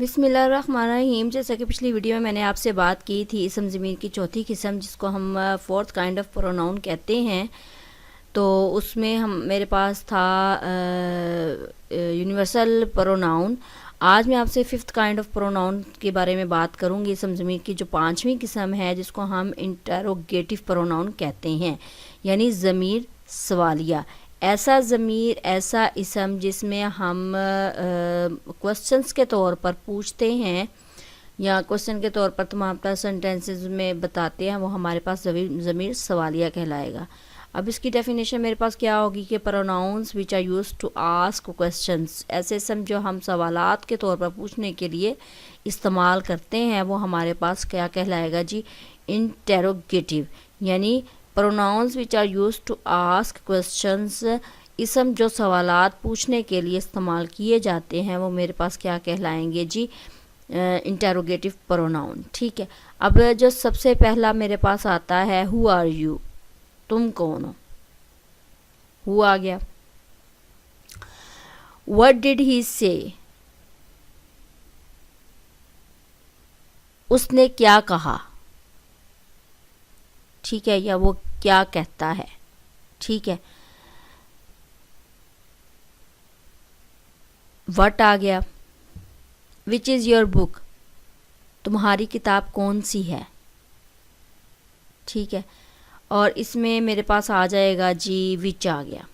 बिस्मिल्लाहिर्रहमानिर्रहीम। जैसा कि पिछली वीडियो में मैंने आपसे बात की थी इसम ज़मीर की चौथी किस्म जिसको हम फोर्थ काइंड ऑफ प्रोनाउन कहते हैं, तो उसमें मेरे पास था यूनिवर्सल प्रोनाउन। आज मैं आपसे फिफ्थ काइंड ऑफ प्रोनाउन के बारे में बात करूंगी। इसम ज़मीर की जो पांचवी किस्म है जिसको हम इंटरोगेटिव प्रोनाउन कहते हैं, यानी ज़मीर सवालिया। ऐसा ज़मीर, ऐसा इसम जिसमें हम क्वेश्चंस के तौर पर पूछते हैं या क्वेश्चन के तौर पर तमाम सेंटेंसेस में बताते हैं, वो हमारे पास ज़मीर सवालिया कहलाएगा। अब इसकी डेफिनेशन मेरे पास क्या होगी कि pronouns which are used to ask questions, ऐसे इसम जो हम सवालात के तौर पर पूछने के लिए इस्तेमाल करते हैं, वो हमारे पास क्या कहलाएगा जी? इंटेरोगेटिव। यानी pronouns which are used to ask questions, इसम जो सवालात पूछने के लिए इस्तेमाल किए जाते हैं, वो मेरे पास क्या कहलाएंगे जी? Interrogative pronoun. ठीक है। अब जो सबसे पहला मेरे पास आता है हु आर यू, तुम कौन हो। हु आ गया। व्हाट डिड ही से, उसने क्या कहा। ठीक है, या वो क्या कहता है। ठीक है। व्हाट आ गया। विच इज़ योर बुक, तुम्हारी किताब कौन सी है। ठीक है। और इसमें मेरे पास आ जाएगा जी विच आ गया,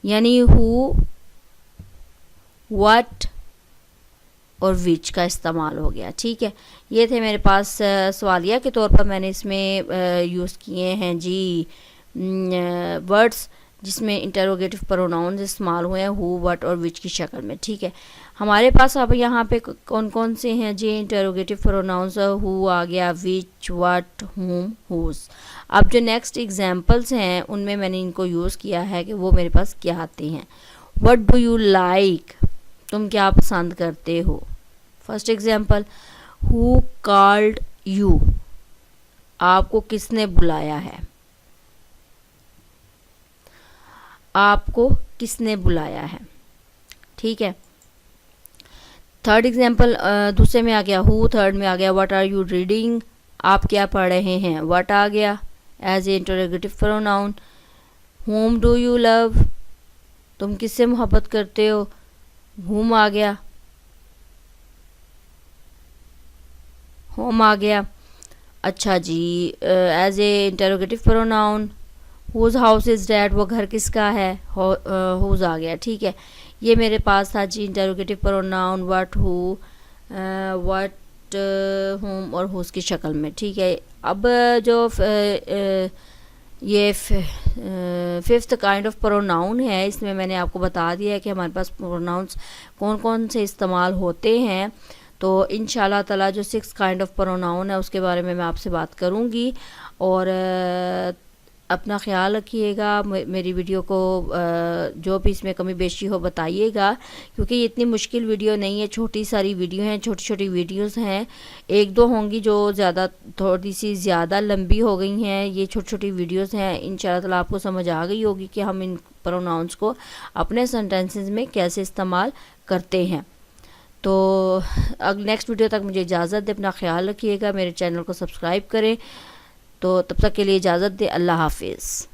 यानी हु, व्हाट और विच का इस्तेमाल हो गया। ठीक है। ये थे मेरे पास सवालिया के तौर पर मैंने इसमें यूज़ किए हैं जी वर्ड्स जिसमें इंटरोगेटिव प्रोनाउंस इस्तेमाल हुए हैं हु, व्हाट और विच की शक्ल में। ठीक है। हमारे पास अब यहाँ पे कौन कौन से हैं जी इंटरोगेटिव प्रोनाउंस? हु आ गया, विच, व्हाट, हुम, हुज। अब जो नेक्स्ट एग्जांपल्स हैं उनमें मैंने इनको यूज़ किया है कि वो मेरे पास क्या आते हैं। व्हाट डू यू लाइक, तुम क्या पसंद करते हो। First example, who called you, आपको किसने बुलाया है। आपको किसने बुलाया है। ठीक है। थर्ड एग्जाम्पल दूसरे में आ गया हु, थर्ड में आ गया व्हाट आर यू रीडिंग, आप क्या पढ़ रहे हैं। व्हाट आ गया as a interrogative pronoun. Whom do you love, तुम किससे मोहब्बत करते हो। हुम आ गया, होम आ गया। अच्छा जी, as a interrogative pronoun whose house is that, वो घर किसका है। हुज आ गया। ठीक है। ये मेरे पास था जी interrogative pronoun what, who, what, whom और हुज की शक्ल में। ठीक है। अब जो ये फिफ्थ काइंड ऑफ प्रोनाउन है, इसमें मैंने आपको बता दिया है कि हमारे पास प्रोनाउंस कौन कौन से इस्तेमाल होते हैं। तो इंशाल्लाह ताला जो सिक्स काइंड ऑफ प्रोनाउन है उसके बारे में मैं आपसे बात करूँगी। और अपना ख्याल रखिएगा। मेरी वीडियो को जो भी इसमें कमी बेशी हो बताइएगा, क्योंकि ये इतनी मुश्किल वीडियो नहीं है, छोटी सारी वीडियो हैं, छोटी छोटी वीडियोस हैं। एक दो होंगी जो थोड़ी सी ज़्यादा लंबी हो गई हैं। ये छोटी छोटी वीडियोस हैं। इंशाल्लाह ताला आपको समझ आ गई होगी कि हम इन प्रोनाउंस को अपने सेंटेंसेस में कैसे इस्तेमाल करते हैं। तो नेक्स्ट वीडियो तक मुझे इजाज़त दे। अपना ख्याल रखिएगा, मेरे चैनल को सब्सक्राइब करें। तो तब तक के लिए इजाज़त दे। अल्लाह हाफिज़।